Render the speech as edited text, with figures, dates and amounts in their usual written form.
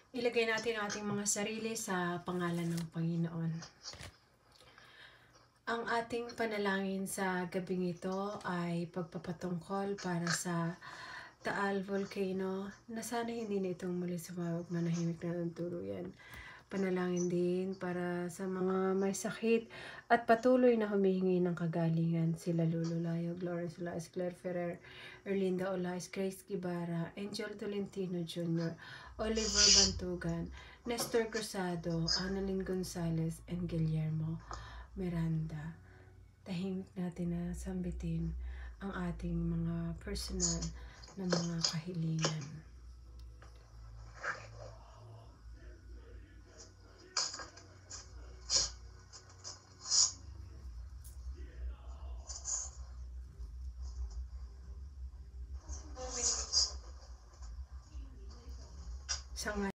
Ilagay natin ang ating mga sarili sa pangalan ng Panginoon. Ang ating panalangin sa gabing ito ay pagpapatungkol para sa Taal Volcano na sana hindi na itong muli sumabog, manahimik na ng tuluyan. Panalangin din para sa mga may sakit at patuloy na humihingi ng kagalingan, sila Lulu Layog, Lawrence Olaes, Claire Ferrer, Erlinda Olaes, Grace Guevara, Angel Tolentino Jr., Oliver Bantugan, Nestor Cruzado, Annalyn Gonzalez, and Guillermo Miranda. Tahimik natin na sambitin ang ating mga personal na mga kahilingan.